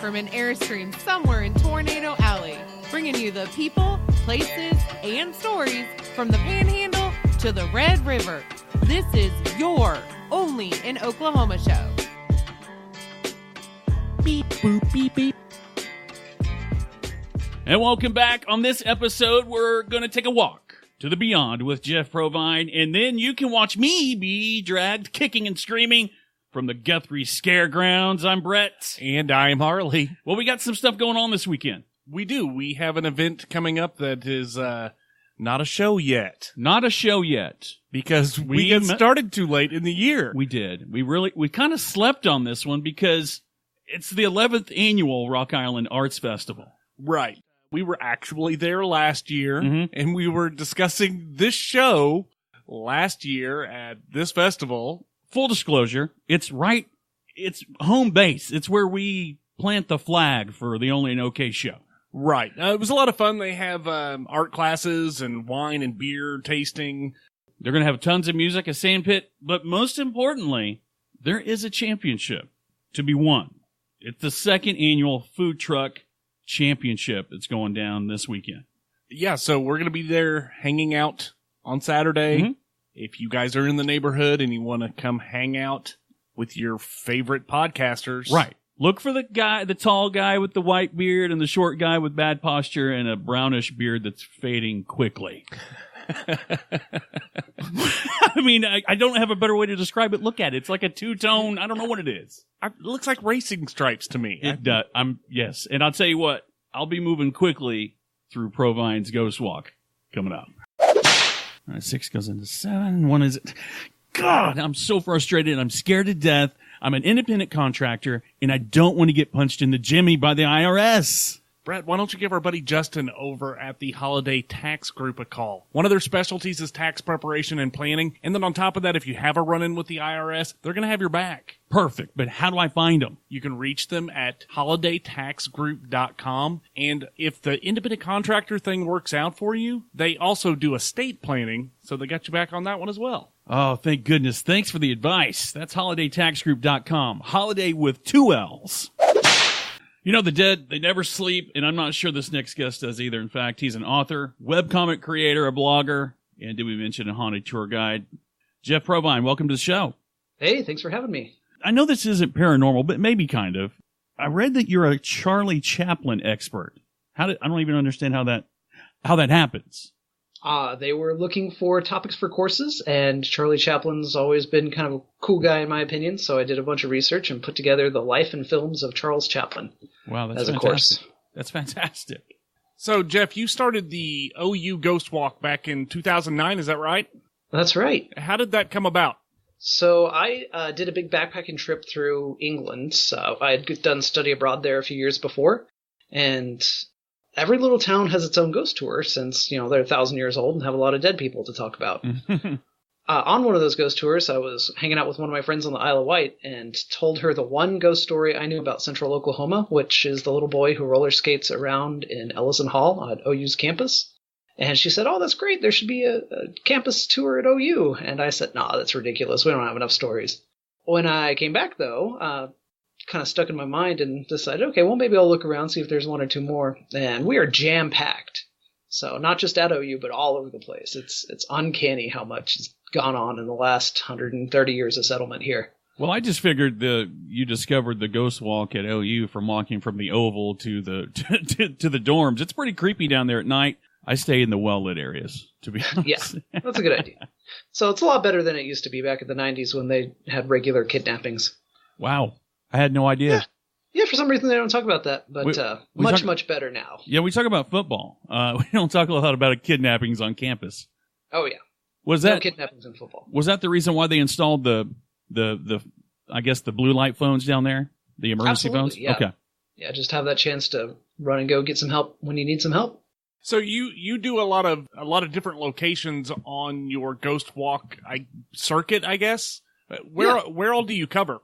from an Airstream somewhere in Tornado Alley, bringing you the people, places, and stories from the Panhandle to the Red River. This is your Only in Oklahoma show. Beep, boop, beep, beep. And welcome back. On this episode, we're going to take a walk to the beyond with Jeff Provine, and then you can watch me be dragged kicking and screaming from the Guthrie Scaregrounds. I'm Brett. And I'm Harley. Well, we got some stuff going on this weekend. We do. We have an event coming up that is not a show yet. Not a show yet. Because we got started too late in the year. We did. We kind of slept on this one because it's the 11th annual Rock Island Arts Festival. Right. We were actually there last year, and we were discussing this show last year at this festival. Full disclosure, it's home base. It's where we plant the flag for the OnlyinOKShow. Right. It was a lot of fun. They have art classes and wine and beer tasting. They're going to have tons of music, a sandpit, but most importantly, there is a championship to be won. It's the second annual food truck championship that's going down this weekend. Yeah, so we're going to be there hanging out on Saturday. If you guys are in the neighborhood and you want to come hang out with your favorite podcasters. Right. Look for the tall guy with the white beard and the short guy with bad posture and a brownish beard that's fading quickly. I mean, I don't have a better way to describe it. Look at it. It's like a two-tone. I don't know what it is. It looks like racing stripes to me. It does. Yes. And I'll tell you what, I'll be moving quickly through Provine's Ghost Walk coming up. All right, 6 goes into 7. 1 is... God, I'm so frustrated. I'm scared to death. I'm an independent contractor, and I don't want to get punched in the jimmy by the IRS. Brett, why don't you give our buddy Justin over at the Holiday Tax Group a call? One of their specialties is tax preparation and planning. And then on top of that, if you have a run-in with the IRS, they're going to have your back. Perfect. But how do I find them? You can reach them at holidaytaxgroup.com. And if the independent contractor thing works out for you, they also do estate planning. So they got you back on that one as well. Oh, thank goodness. Thanks for the advice. That's holidaytaxgroup.com. Holiday with 2 L's. You know, the dead, they never sleep, and I'm not sure this next guest does either. In fact, he's an author, webcomic creator, a blogger, and did we mention a haunted tour guide? Jeff Provine, welcome to the show. Hey, thanks for having me. I know this isn't paranormal, but maybe kind of. I read that you're a Charlie Chaplin expert. I don't even understand how that happens. They were looking for topics for courses, and Charlie Chaplin's always been kind of a cool guy in my opinion, so I did a bunch of research and put together the life and films of Charles Chaplin. Wow, that's as fantastic. A course. That's fantastic. So, Jeff, you started the OU Ghost Walk back in 2009, is that right? That's right. How did that come about? So I did a big backpacking trip through England. So I had done study abroad there a few years before, and every little town has its own ghost tour since, they're 1,000 years old and have a lot of dead people to talk about. On one of those ghost tours, I was hanging out with one of my friends on the Isle of Wight and told her the one ghost story I knew about Central Oklahoma, which is the little boy who roller skates around in Ellison Hall at OU's campus. And she said, "Oh, that's great. There should be a campus tour at OU." And I said, "Nah, that's ridiculous. We don't have enough stories." When I came back, though, kind of stuck in my mind and decided, okay, well, maybe I'll look around, see if there's 1 or 2 more. And we are jam-packed. So not just at OU, but all over the place. It's uncanny how much has gone on in the last 130 years of settlement here. Well, I just figured you discovered the ghost walk at OU from walking from the Oval to the to the dorms. It's pretty creepy down there at night. I stay in the well-lit areas, to be honest. Yeah, that's a good idea. So it's a lot better than it used to be back in the 90s when they had regular kidnappings. Wow. I had no idea. Yeah, for some reason they don't talk about that, but much better now. Yeah, we talk about football. We don't talk a lot about kidnappings on campus. Oh, yeah. No kidnappings in football. Was that the reason why they installed the I guess the blue light phones down there? The emergency phones? Yeah. Okay. Yeah, just have that chance to run and go get some help when you need some help. So you do a lot of different locations on your ghost walk circuit, I guess. Where all do you cover?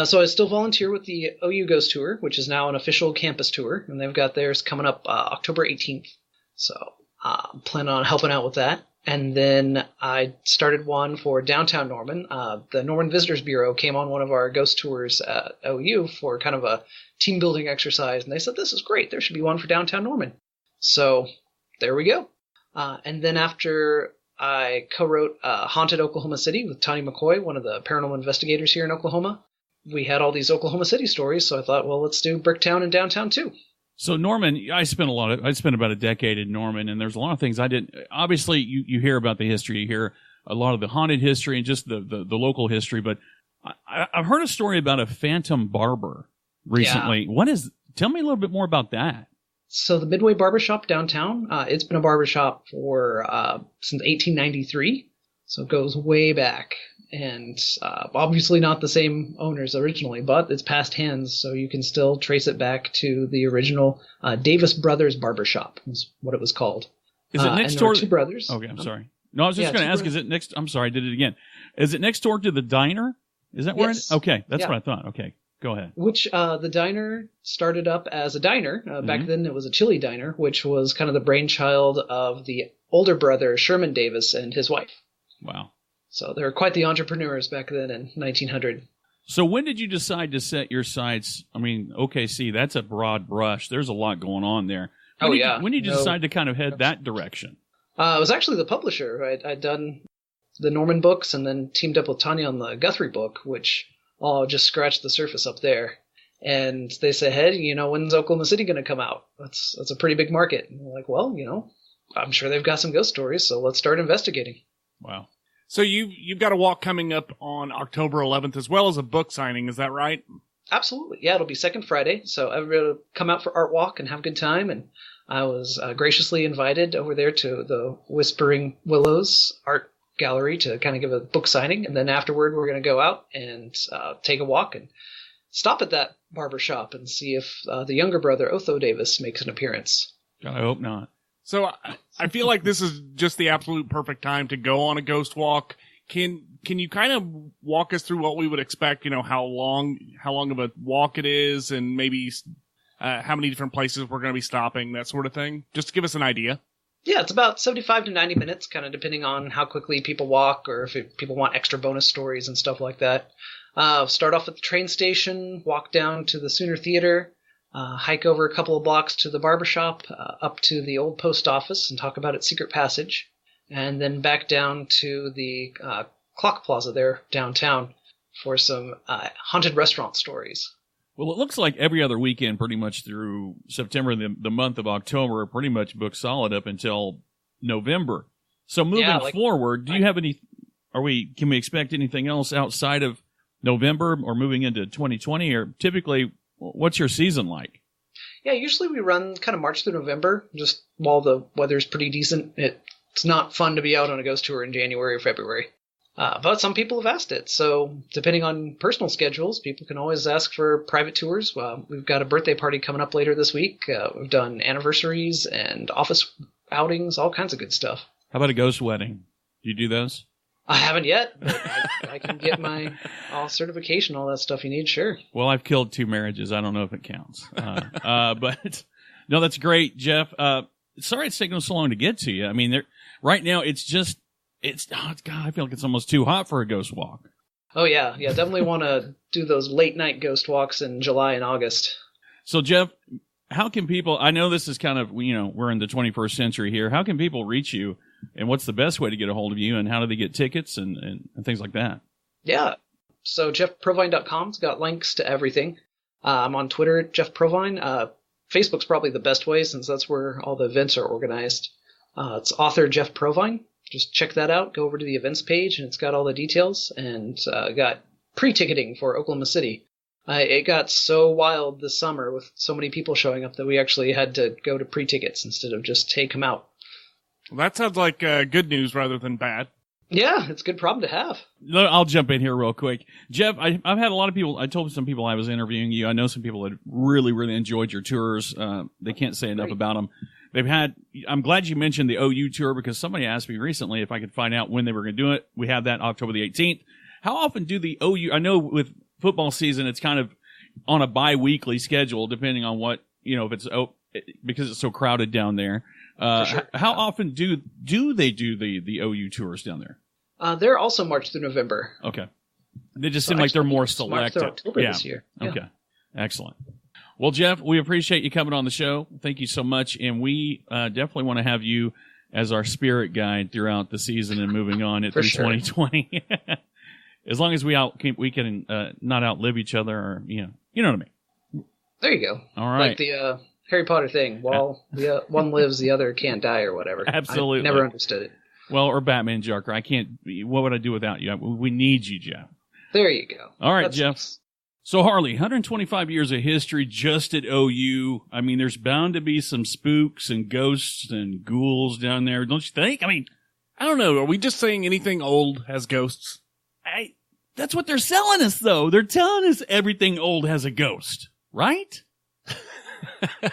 So I still volunteer with the OU Ghost Tour, which is now an official campus tour, and they've got theirs coming up October 18th. So I'm planning on helping out with that. And then I started one for downtown Norman. The Norman Visitors Bureau came on one of our ghost tours at OU for kind of a team building exercise. And they said, this is great. There should be one for downtown Norman. So there we go. And then after I co-wrote Haunted Oklahoma City with Tanya McCoy, one of the paranormal investigators here in Oklahoma, we had all these Oklahoma City stories. So I thought, well, let's do Bricktown and downtown too. So Norman, I spent about a decade in Norman, and there's a lot of things I didn't. Obviously, you hear about the history, you hear a lot of the haunted history and just the local history. But I've heard a story about a phantom barber recently. Yeah. Tell me a little bit more about that. So the Midway Barbershop downtown, it's been a barbershop for since 1893, so it goes way back. And obviously not the same owners originally, but it's passed hands, so you can still trace it back to the original Davis Brothers Barbershop, is what it was called. Is it next door? Two brothers. Okay, I'm sorry. No, I was just going to ask, is it next? I'm sorry, I did it again. Is it next door to the diner? Is that where yes. Okay, that's what I thought. Okay, go ahead. Which the diner started up as a diner. Back then it was a chili diner, which was kind of the brainchild of the older brother, Sherman Davis, and his wife. Wow. So they were quite the entrepreneurs back then in 1900. So when did you decide to set your sights? I mean, OKC, that's a broad brush. There's a lot going on there. When did you decide to kind of head that direction? It was actually the publisher. I'd done the Norman books and then teamed up with Tanya on the Guthrie book, which all just scratched the surface up there. And they said, hey, when's Oklahoma City going to come out? That's a pretty big market. And we're like, well, I'm sure they've got some ghost stories, so let's start investigating. Wow. So you've got a walk coming up on October 11th as well as a book signing, is that right? Absolutely. Yeah, it'll be second Friday, so everybody will come out for Art Walk and have a good time. And I was graciously invited over there to the Whispering Willows Art Gallery to kind of give a book signing. And then afterward, we're going to go out and take a walk and stop at that barber shop and see if the younger brother, Otho Davis, makes an appearance. I hope not. So I feel like this is just the absolute perfect time to go on a ghost walk. Can you kind of walk us through what we would expect? How long of a walk it is, and maybe how many different places we're going to be stopping, that sort of thing, just to give us an idea. Yeah, it's about 75 to 90 minutes, kind of depending on how quickly people walk or if people want extra bonus stories and stuff like that. Start off at the train station, walk down to the Sooner Theater. Hike over a couple of blocks to the barbershop, up to the old post office and talk about its secret passage, and then back down to the Clock Plaza there downtown for some haunted restaurant stories. Well, it looks like every other weekend pretty much through September, the month of October, are pretty much booked solid up until November. So moving forward, do you have any can we expect anything else outside of November or moving into 2020, or typically what's your season like? Yeah, usually we run kind of March through November, just while the weather's pretty decent. It's not fun to be out on a ghost tour in January or February. But some people have asked it, so depending on personal schedules, people can always ask for private tours. We've got a birthday party coming up later this week. We've done anniversaries and office outings, all kinds of good stuff. How about a ghost wedding? Do you do those? I haven't yet, but I can get my certification, all that stuff you need, sure. Well, I've killed 2 marriages. I don't know if it counts. But no, that's great, Jeff. Sorry it's taking so long to get to you. I mean, right now I feel like it's almost too hot for a ghost walk. Oh, yeah. Yeah, definitely want to do those late night ghost walks in July and August. So, Jeff, how can people, I know this is kind of, we're in the 21st century here. How can people reach you? And what's the best way to get a hold of you, and how do they get tickets and things like that? Yeah. So JeffProvine.com's got links to everything. I'm on Twitter at Jeff Provine. Facebook's probably the best way since that's where all the events are organized. It's author Jeff Provine. Just check that out. Go over to the events page, and it's got all the details. And got pre-ticketing for Oklahoma City. It got so wild this summer with so many people showing up that we actually had to go to pre-tickets instead of just take them out. Well, that sounds like good news rather than bad. Yeah, it's a good problem to have. I'll jump in here real quick. Jeff, I've had a lot of people, I told some people I was interviewing you. I know some people that really, really enjoyed your tours. They can't say enough about them. I'm glad you mentioned the OU tour because somebody asked me recently if I could find out when they were going to do it. We have that October the 18th. How often do the OU, I know with football season, it's kind of on a bi-weekly schedule depending on what, if it's, because it's so crowded down there. sure. How often do they do the OU tours down there? They're also March through November. Okay. They just seem like they're more selective. March through October this year. Yeah. Okay. Excellent. Well, Jeff, we appreciate you coming on the show. Thank you so much. And we definitely want to have you as our spirit guide throughout the season and moving on through 2020. As long as we can not outlive each other, or you know what I mean. There you go. All right. Like the Harry Potter thing. While one lives, the other can't die, or whatever. Absolutely. I never understood it. Well, or Batman Joker. I can't. What would I do without you? We need you, Jeff. There you go. All right, Jeff. So, Harley, 125 years of history just at OU. I mean, there's bound to be some spooks and ghosts and ghouls down there, don't you think? I mean, I don't know. Are we just saying anything old has ghosts? That's what they're selling us, though. They're telling us everything old has a ghost, right?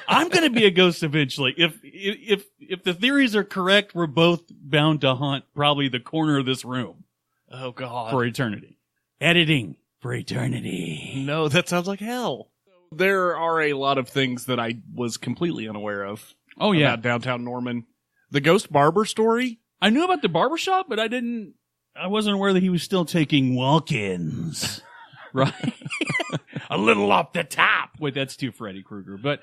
I'm going to be a ghost eventually. If the theories are correct, we're both bound to haunt probably the corner of this room. Oh, God. For eternity. Editing for eternity. No, that sounds like hell. There are a lot of things that I was completely unaware of. Oh, yeah. About downtown Norman. The ghost barber story? I knew about the barbershop, but I wasn't aware that he was still taking walk-ins. Right? A little off the top. Wait, that's too Freddy Krueger. But,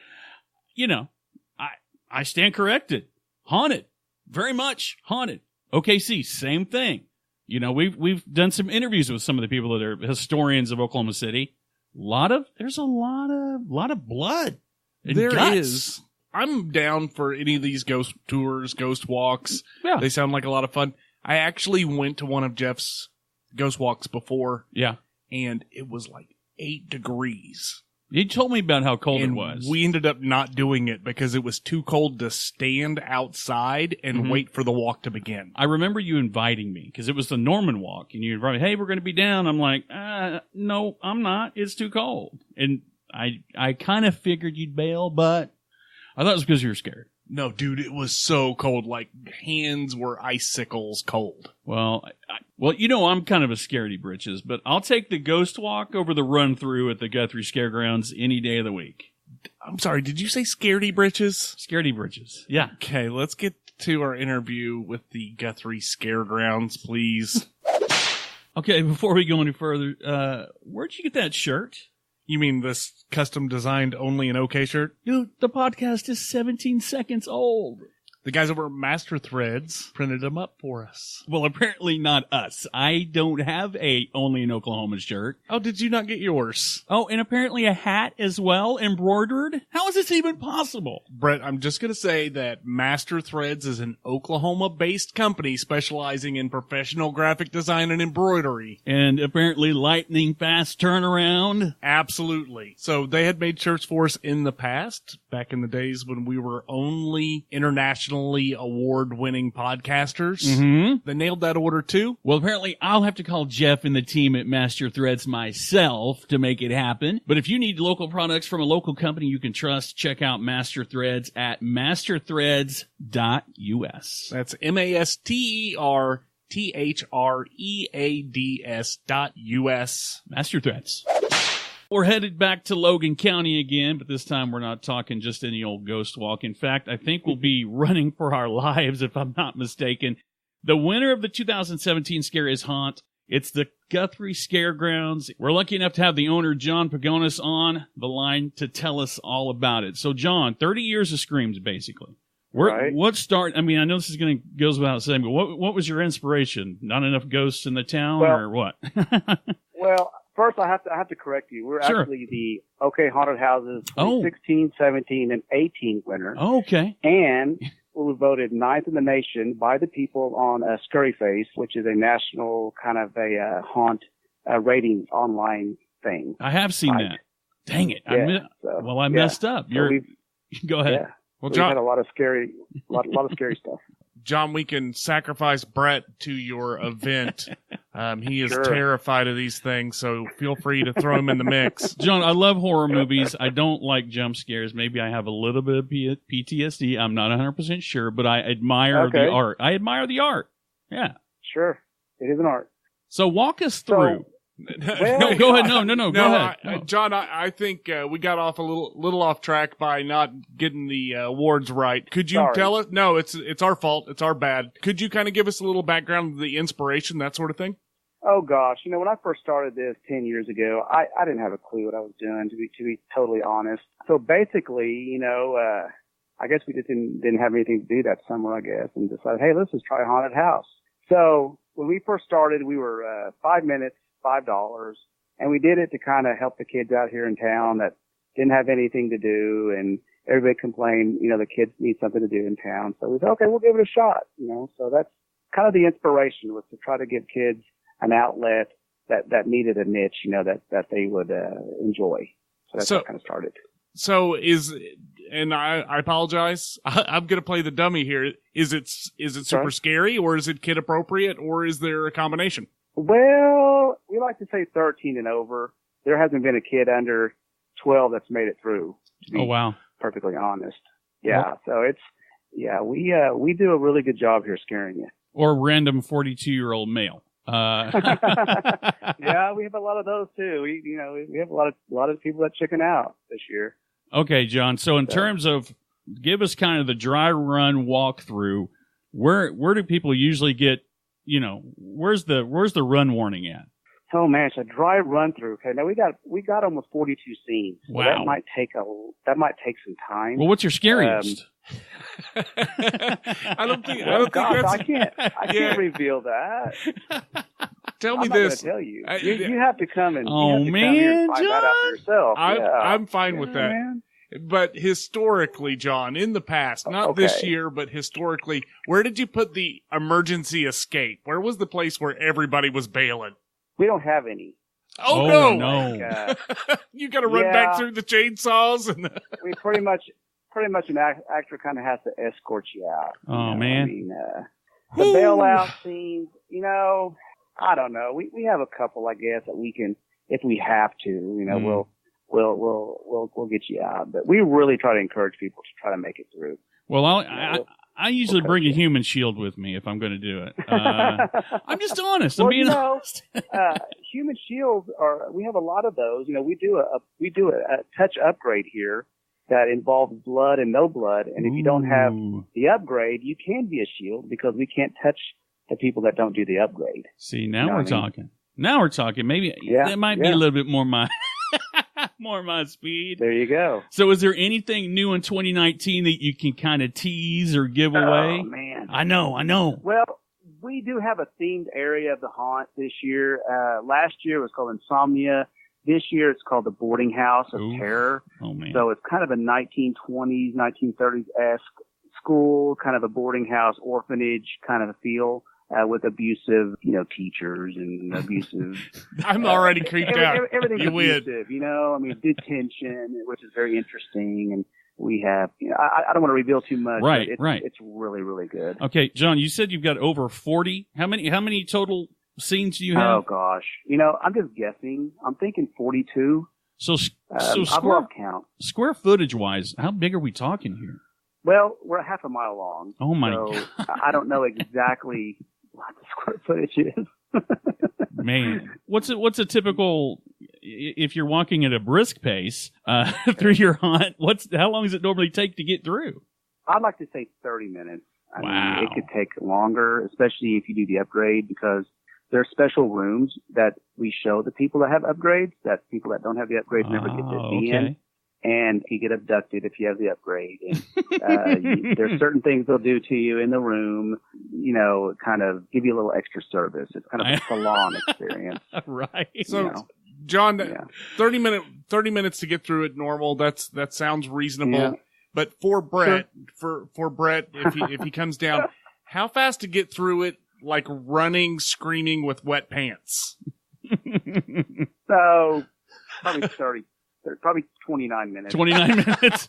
I stand corrected. Haunted. Very much haunted. OKC, same thing. We've done some interviews with some of the people that are historians of Oklahoma City. There's a lot of blood. There guts. is. I'm down for any of these ghost tours, ghost walks. Yeah. They sound like a lot of fun. I actually went to one of Jeff's ghost walks before. Yeah. And it was like 8 degrees. He told me about how cold it was. We ended up not doing it because it was too cold to stand outside and wait for the walk to begin. I remember you inviting me because it was the Norman walk, and you invited me, hey, we're going to be down. I'm like, no, I'm not. It's too cold. And I kind of figured you'd bail, but I thought it was because you were scared. No, dude, it was so cold. Like, hands were icicles cold. Well, I'm kind of a scaredy britches, but I'll take the ghost walk over the run through at the Guthrie Scaregrounds any day of the week. I'm sorry, did you say scaredy britches? Scaredy britches, yeah. Okay, let's get to our interview with the Guthrie Scaregrounds, please. Okay, before we go any further, where'd you get that shirt? You mean this custom-designed Only in OK shirt? Dude, the podcast is 17 seconds old. The guys over at Master Threads printed them up for us. Well, apparently not us. I don't have a Only in Oklahoma shirt. Oh, did you not get yours? Oh, and apparently a hat as well, embroidered? How is this even possible? Brett, I'm just going to say that Master Threads is an Oklahoma-based company specializing in professional graphic design and embroidery. And apparently lightning fast turnaround? Absolutely. So they had made shirts for us in the past, back in the days when we were only internationally award-winning podcasters. Mm-hmm. They nailed that order too. Well, apparently I'll have to call Jeff and the team at Master Threads myself to make it happen. But if you need local products from a local company you can trust, check out Master Threads at masterthreads.us. That's masterthreads.us. Master Threads. We're headed back to Logan County again, but this time we're not talking just any old ghost walk. In fact, I think we'll be running for our lives, if I'm not mistaken. The winner of the 2017 Scare is Haunt. It's the Guthrie Scaregrounds. We're lucky enough to have the owner, John Pagonis, on the line to tell us all about it. So, John, 30 years of Screams, basically. Right. I mean, I know this is goes without saying, but what was your inspiration? Not enough ghosts in the town, or what? Well, first, I have to correct you. We're Sure. actually the OK Haunted Houses 2016, 17, and 18 winner. Oh, okay. And we were voted 9th in the nation by the people on Scary Face, which is a national kind of a haunt ratings online thing. I have seen that. Dang it. Yeah, I messed up. Go ahead. Yeah. Well, We've John, had a lot of scary stuff. John, we can sacrifice Brett to your event. He is Sure. terrified of these things, so feel free to throw him in the mix. John, I love horror movies. I don't like jump scares. Maybe I have a little bit of PTSD. I'm not 100% sure, but I admire the art. I admire the art. Yeah. Sure. It is an art. So walk us through. No, go ahead. No, go ahead. John, I think we got off a little off track by not getting the awards right. Could you tell us? No, it's our fault. It's our bad. Could you kind of give us a little background of the inspiration, that sort of thing? Oh gosh, when I first started this 10 years ago, I didn't have a clue what I was doing, to be totally honest. So basically, I guess we just didn't have anything to do that summer, I guess, and decided, hey, let's just try a haunted house. So when we first started, we were 5 minutes, $5, and we did it to kind of help the kids out here in town that didn't have anything to do, and everybody complained, the kids need something to do in town. So we said, okay, we'll give it a shot, So that's kind of the inspiration, was to try to give kids an outlet that needed a niche, that they would enjoy. So that's how it kind of started. So and I apologize, I'm going to play the dummy here. Is it super scary, or is it kid appropriate, or is there a combination? Well, we like to say 13 and over. There hasn't been a kid under 12 that's made it through, to be perfectly honest. Yeah, so we do a really good job here scaring you. Or random 42-year-old male. Yeah, we have a lot of those too. We have a lot of people that chicken out this year. Okay, John. So in terms of, give us kind of the dry run walkthrough. Where do people usually get? Where's the run warning at? Oh man, it's a dry run through. Okay, now we got almost 42 scenes. So wow, that might take some time. Well, what's your scariest? I don't think that's... I can't reveal that. Tell me I'm this. Not gonna tell you. You have to come and John, find that out for yourself. I'm fine with that. Man. But historically, John, in the past, not this year, but historically, where did you put the emergency escape? Where was the place where everybody was bailing? We don't have any. Oh no! You got to run back through the chainsaws and. We pretty much an actor kind of has to escort you out. Oh man! The bailout scenes, I don't know. We have a couple, I guess, that we can, if we have to, we'll get you out. But we really try to encourage people to try to make it through. Well, I usually bring a human shield with me if I'm going to do it. I'm just honest. I'm being honest. Human shields we have a lot of those. We do a touch upgrade here that involves blood and no blood. And if you don't have the upgrade, you can be a shield because we can't touch the people that don't do the upgrade. See, now we're talking. Now we're talking. Maybe that might be a little bit more my speed. There you go. So is there anything new in 2019 that you can kind of tease or give away? Oh, man. I know. Well, we do have a themed area of the haunt this year. Last year it was called Insomnia. This year it's called the Boarding House of Terror. Oh, man. So it's kind of a 1920s, 1930s-esque school, kind of a boarding house, orphanage kind of a feel. With abusive, teachers and abusive. I'm already creeped out. Everything's you abusive, detention, which is very interesting. And we have, I don't want to reveal too much. Right. It's really, really good. Okay, John, you said you've got over 40. How many total scenes do you have? Oh gosh, I'm just guessing. I'm thinking 42. So I've lost count. Square footage wise, how big are we talking here? Well, we're a half a mile long. Oh my God. I don't know exactly what the square footage is. Man, what's a typical, if you're walking at a brisk pace through your haunt, how long does it normally take to get through? I'd like to say 30 minutes. I wow. mean, it could take longer, especially if you do the upgrade, because there are special rooms that we show the people that have upgrades, that people that don't have the upgrades never get to be in. And you get abducted if you have the upgrade. And there's certain things they'll do to you in the room, kind of give you a little extra service. It's kind of a salon experience. Right. So, John, 30 minutes to get through it normal. That sounds reasonable. Yeah. But for Brett, for Brett, if he comes down, how fast to get through it? Like running, screaming with wet pants. So probably 29 minutes. 29 minutes.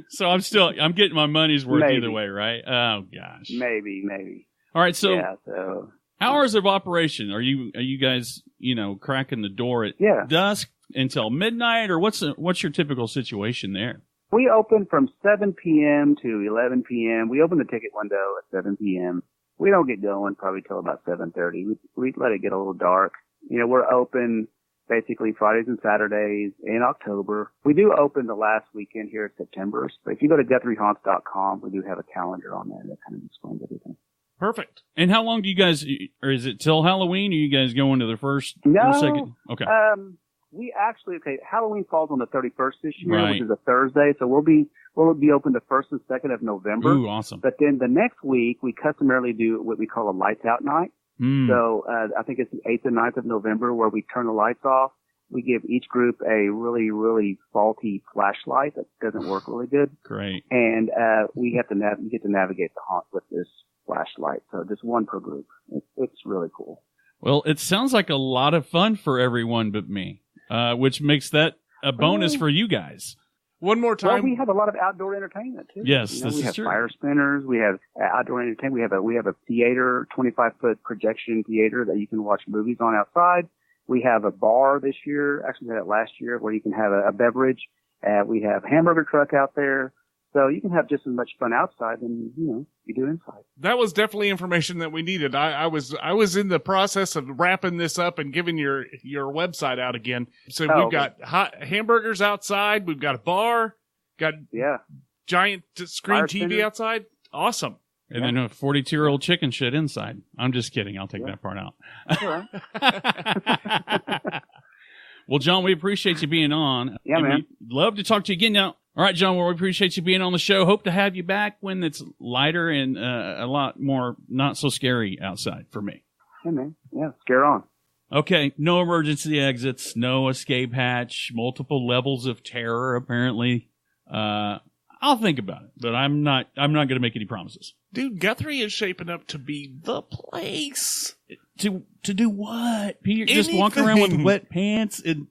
So I'm getting my money's worth either way, right? Oh gosh. Maybe. All right. So, hours of operation. Are you guys, cracking the door at dusk until midnight, or what's your typical situation there? We open from 7 p.m. to 11 p.m. We open the ticket window at 7 p.m. We don't get going probably till about 7:30. We let it get a little dark, we're open basically Fridays and Saturdays in October. We do open the last weekend here in September. But if you go to GuthrieHaunts.com, we do have a calendar on there that kind of explains everything. Perfect. And how long do you guys, or is it till Halloween, or you guys go into the first or second? Okay. Halloween falls on the 31st this year, Right. which is a Thursday. So we'll be open the 1st and 2nd of November. Ooh, awesome. But then the next week, we customarily do what we call a lights out night. So I think it's the 8th and 9th of November where we turn the lights off. We give each group a really, really faulty flashlight that doesn't work really good. Great. And we get to navigate the haunt with this flashlight. So just one per group. It's really cool. Well, it sounds like a lot of fun for everyone but me, which makes that a bonus for you guys. One more time. Well, we have a lot of outdoor entertainment too. Yes, this we is have true. fire spinners. We have outdoor entertainment. We have a theater, 25-foot projection theater that you can watch movies on outside. We have a bar this year. Actually, we had it last year where you can have a beverage. We have a hamburger truck out there. So you can have just as much fun outside than, you do inside. That was definitely information that we needed. I was in the process of wrapping this up and giving your website out again. So we've got hot hamburgers outside. We've got a bar. Got giant screen Fire TV spinner. outside. Awesome. And then a 42-year-old chicken shit inside. I'm just kidding. I'll take that part out. All right. Well, John, we appreciate you being on. Yeah, and man. We'd love to talk to you again now. All right, John, well, we appreciate you being on the show. Hope to have you back when it's lighter and a lot more not so scary outside for me. Hey, man. Yeah, scare on. Okay, no emergency exits, no escape hatch, multiple levels of terror, apparently. I'll think about it, but I'm not going to make any promises. Dude, Guthrie is shaping up to be the place. To do what? Peter, just walk around with wet pants and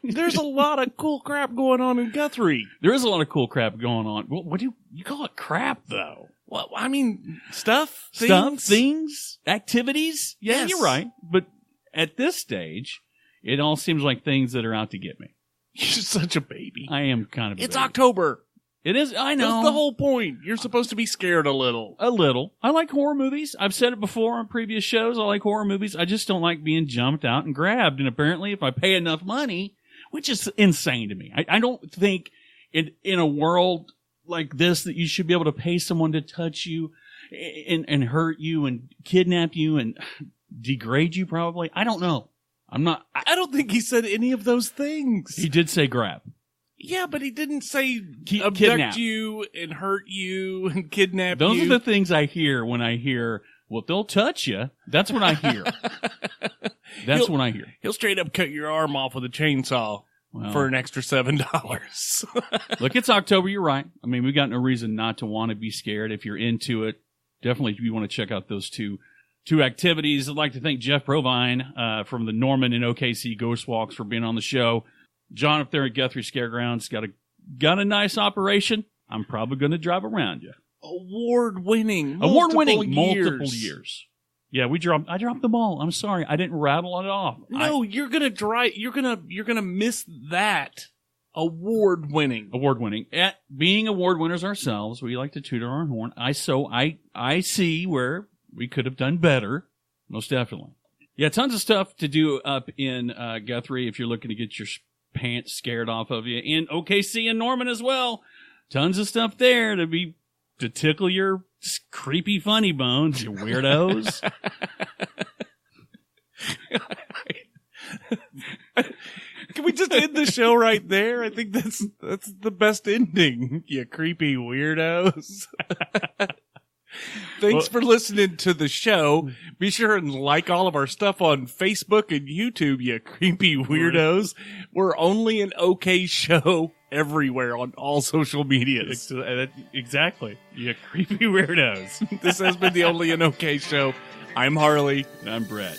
There's a lot of cool crap going on in Guthrie. there is a lot of cool crap going on. What do you call it? Crap, though. Well, I mean, stuff, Things, activities. Yeah, Yes. you're right. But at this stage, it all seems like things that are out to get me. You're such a baby. I am kind of. It's baby. October. It is. I know. That's the whole point. You're supposed to be scared a little. A little. I like horror movies. I've said it before on previous shows. I like horror movies. I just don't like being jumped out and grabbed. And apparently, if I pay enough money, which is insane to me, I don't think in a world like this that you should be able to pay someone to touch you and hurt you and kidnap you and degrade you. Probably. I don't know. I'm not. I don't think he said any of those things. He did say grab. Yeah, but he didn't say Kidnap. abduct you and hurt you and kidnap Those you. are the things I hear when I hear, well, they'll touch you. That's what I hear. That's what I hear. He'll straight up cut your arm off with a chainsaw Well, for an extra $7. look, it's October. You're right. I mean, we got no reason not to want to be scared. If you're into it, definitely you want to check out those two activities. I'd like to thank Jeff Provine from the Norman and OKC Ghost Walks for being on the show. John up there at Guthrie Scaregrounds got a nice operation. I'm probably going to drive around you. Award-winning. Multiple years. Yeah, I dropped the ball. I'm sorry. I didn't rattle it off. No, you're gonna drive. You're gonna miss that. Award-winning. At being award winners ourselves, we like to toot our own horn. I see where we could have done better. Most definitely. Yeah, tons of stuff to do up in Guthrie if you're looking to get your pants scared off of you. In OKC and Norman as well. Tons of stuff there to tickle your creepy funny bones, you weirdos. Can we just end the show right there? I think that's the best ending. You creepy weirdos. Thanks for listening to the show. Be sure and like all of our stuff on Facebook and YouTube, you creepy weirdos. We're only an OK show everywhere on all social medias. Exactly. You creepy weirdos. This has been the Only an OK show. I'm Harley. I'm Brett.